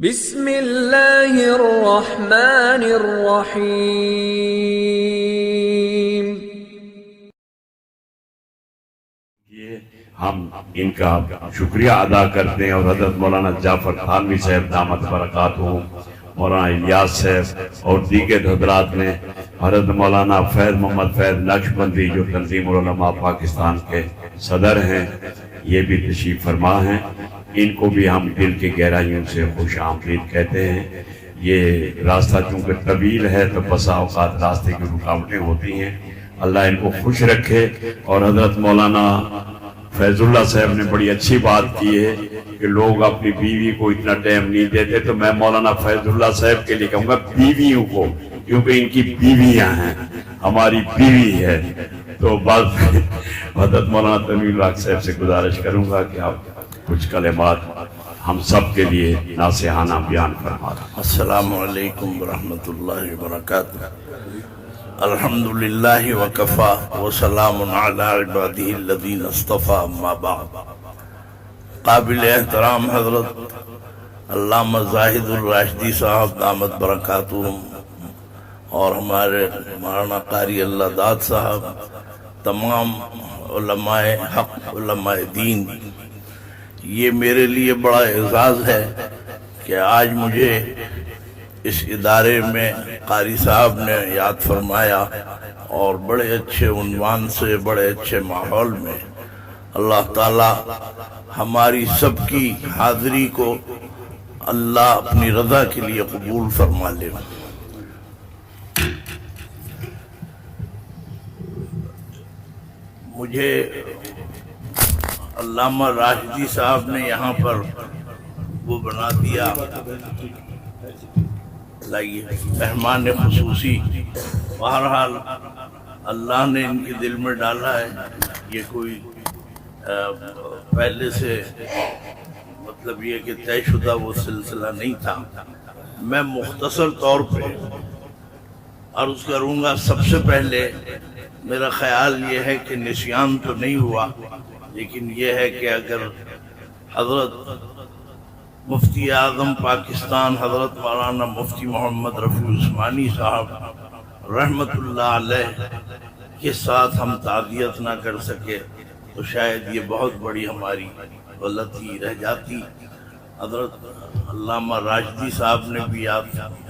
بسم اللہ الرحمن الرحیم۔ یہ ہم ان کا شکریہ ادا کرتے ہیں اور حضرت مولانا جعفر تھانوی صاحب دامت برکاتہ، مولانا الیاس صاحب اور دیگر حضرات نے، حضرت مولانا فیض محمد فیض نقشبندی جو تنظیم العلماء پاکستان کے صدر ہیں، یہ بھی تشریف فرما ہیں۔ ان کو بھی ہم دل کی گہرائیوں سے خوش آمدید کہتے ہیں۔ یہ راستہ چونکہ طویل ہے تو بسا اوقات راستے کی رکاوٹیں ہوتی ہیں، اللہ ان کو خوش رکھے۔ اور حضرت مولانا فیض اللہ صاحب نے بڑی اچھی بات کی ہے کہ لوگ اپنی بیوی کو اتنا ٹائم نہیں دیتے، تو میں مولانا فیض اللہ صاحب کے لیے کہوں گا بیویوں کو، کیونکہ ان کی بیویاں ہیں، ہماری بیوی ہے۔ تو بعض حضرت مولانا تنویر الحق صاحب سے گزارش کروں گا کہ آپ کچھ کلمات ہم سب کے لیے ناصحانہ بیان فرما دیں۔ السلام علیکم ورحمۃ اللہ وبرکاتہ۔ الحمدللہ وکفا وسلام علی عبادہ الذین اصطفیٰ، اما بعد۔ قابل احترام حضرت علامہ زاہد الراشدی صاحب دامت برکاتہم اور ہمارے مولانا قاری اللہ داد صاحب، تمام علماء حق، علماء دین، یہ میرے لیے بڑا اعزاز ہے کہ آج مجھے اس ادارے میں قاری صاحب نے یاد فرمایا اور بڑے اچھے عنوان سے، بڑے اچھے ماحول میں۔ اللہ تعالی ہماری سب کی حاضری کو اللہ اپنی رضا کے لیے قبول فرما لے۔ مجھے علامہ راشدی صاحب نے یہاں پر وہ بنا دیا، لائیے مہمان خصوصی۔ بہرحال اللہ نے ان کے دل میں ڈالا ہے، یہ کوئی پہلے سے مطلب یہ کہ طے شدہ وہ سلسلہ نہیں تھا۔ میں مختصر طور پہ عرض کروں گا۔ سب سے پہلے میرا خیال یہ ہے کہ نسیان تو نہیں ہوا، لیکن یہ ہے کہ اگر حضرت مفتی اعظم پاکستان حضرت مولانا مفتی محمد رفیع عثمانی صاحب رحمت اللہ علیہ کے ساتھ ہم تعزیت نہ کر سکے تو شاید یہ بہت بڑی ہماری غلطی رہ جاتی۔ حضرت علامہ راشدی صاحب نے بھی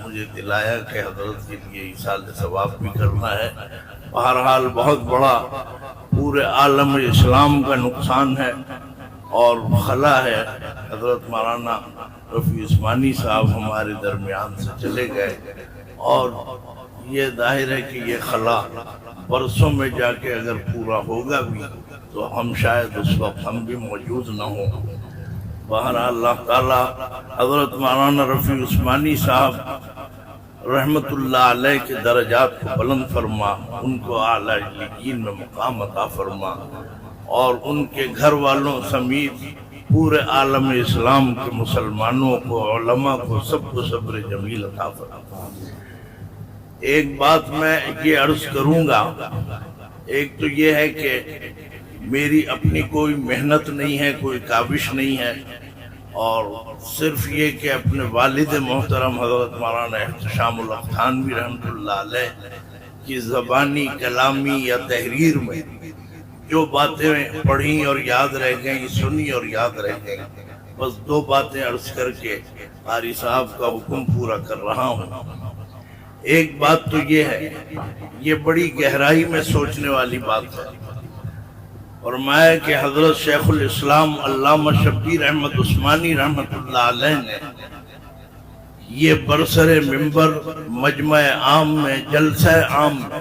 مجھے دلایا کہ حضرت کے لیے ایصال ثواب بھی کرنا ہے۔ بہرحال بہت بڑا پورے عالم اسلام کا نقصان ہے اور خلا ہے۔ حضرت مولانا رفیع عثمانی صاحب ہمارے درمیان سے چلے گئے اور یہ ظاہر ہے کہ یہ خلا برسوں میں جا کے اگر پورا ہوگا بھی تو ہم شاید اس وقت ہم بھی موجود نہ ہوں۔ بہرحال اللہ تعالی حضرت مولانا رفیع عثمانی صاحب رحمت اللہ علیہ کے درجات کو بلند فرما، ان کو اعلیٰ علیین میں مقام عطا فرما اور ان کے گھر والوں سمیت پورے عالم اسلام کے مسلمانوں کو، علماء کو، سب کو صبر جمیل عطا فرما۔ ایک بات میں یہ عرض کروں گا، ایک تو یہ ہے کہ میری اپنی کوئی محنت نہیں ہے، کوئی کاوش نہیں ہے، اور صرف یہ کہ اپنے والد محترم حضرت مولانا احتشام الحق تھانوی رحمۃ اللہ علیہ کی زبانی، کلامی یا تحریر میں جو باتیں پڑھیں اور یاد رہ گئیں، سنی اور یاد رہ گئیں، بس دو باتیں عرض کر کے قاری صاحب کا حکم پورا کر رہا ہوں۔ ایک بات تو یہ ہے، یہ بڑی گہرائی میں سوچنے والی بات ہے، فرمایا کہ حضرت شیخ الاسلام علامہ شبیر احمد عثمانی رحمۃ اللہ علیہ نے یہ برسر ممبر مجمع عام میں، جلسہ عام میں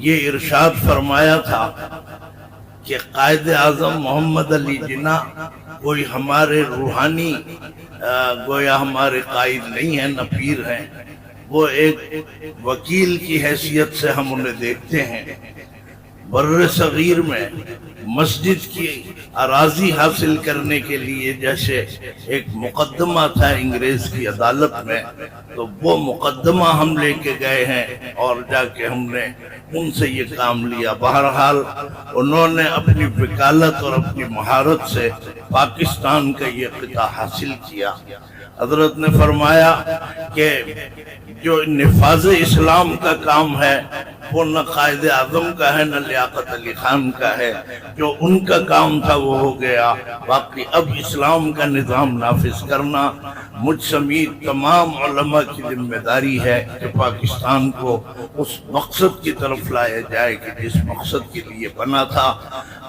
یہ ارشاد فرمایا تھا کہ قائد اعظم محمد علی جناح کوئی ہمارے روحانی گویا ہمارے قائد نہیں ہیں، نہ پیر ہیں، وہ ایک وکیل کی حیثیت سے ہم انہیں دیکھتے ہیں۔ بر صغیر میں مسجد کی اراضی حاصل کرنے کے لیے جیسے ایک مقدمہ تھا انگریز کی عدالت میں، تو وہ مقدمہ ہم لے کے گئے ہیں اور جا کے ہم نے ان سے یہ کام لیا۔ بہرحال انہوں نے اپنی وکالت اور اپنی مہارت سے پاکستان کا یہ خطہ حاصل کیا۔ حضرت نے فرمایا کہ جو نفاذ اسلام کا کام ہے وہ نہ قائد اعظم کا ہے نہ لیاقت علی خان کا ہے، جو ان کا کام تھا وہ ہو گیا، باقی اب اسلام کا نظام نافذ کرنا مجھ سمیت تمام علماء کی ذمہ داری ہے کہ پاکستان کو اس مقصد کی طرف لایا جائے کہ جس مقصد کے لیے بنا تھا۔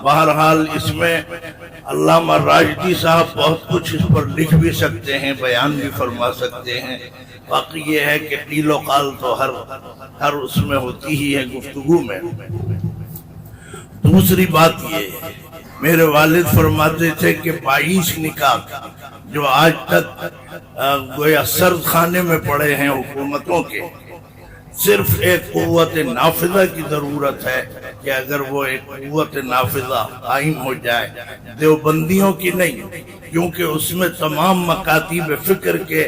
بہرحال اس میں علامہ راشدی صاحب بہت کچھ اس پر لکھ بھی سکتے ہیں، بیان بھی فرما سکتے ہیں، باقی یہ ہے کہ قیل و قال تو ہر اس میں ہوتی ہی ہے گفتگو میں۔ دوسری بات یہ، میرے والد فرماتے تھے کہ 22 نکاح جو آج تک گویا سرد خانے میں پڑے ہیں حکومتوں کے، صرف ایک قوت نافذہ کی ضرورت ہے کہ اگر وہ ایک قوت نافذہ قائم ہو جائے، دیوبندیوں کی نہیں، کیونکہ اس میں تمام مکاتب فکر کے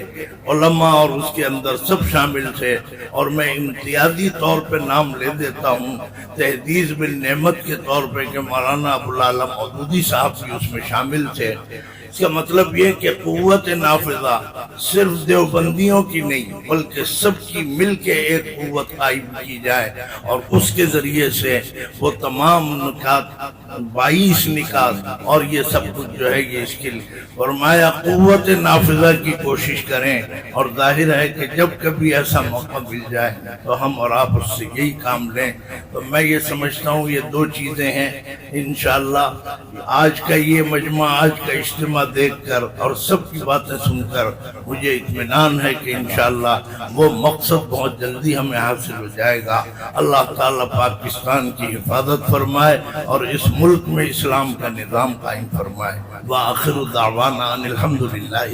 علماء اور اس کے اندر سب شامل تھے، اور میں امتیازی طور پہ نام لے دیتا ہوں تحدیث بالنعمت کے طور پہ کہ مولانا ابوالعلا مودودی صاحب بھی اس میں شامل تھے۔ اس کا مطلب یہ کہ قوت نافذہ صرف دیوبندیوں کی نہیں بلکہ سب کی مل کے ایک قوت قائم کی جائے، اور اس کے ذریعے سے وہ تمام نکات 22 نکات اور یہ سب کچھ جو ہے یہ اس کے لیے فرمایا قوت نافذہ کی کوشش کریں، اور ظاہر ہے کہ جب کبھی ایسا موقع مل جائے تو ہم اور آپ اس سے یہی کام لیں۔ تو میں یہ سمجھتا ہوں یہ دو چیزیں ہیں، انشاءاللہ آج کا یہ مجمع، آج کا اجتماع دیکھ کر اور سب کی باتیں سن کر مجھے اطمینان ہے کہ انشاءاللہ وہ مقصد بہت جلدی ہمیں حاصل ہو جائے گا۔ اللہ تعالیٰ پاکستان کی حفاظت فرمائے اور اس ملک میں اسلام کا نظام قائم فرمائے۔ وآخر دعوانا ان الحمدللہ۔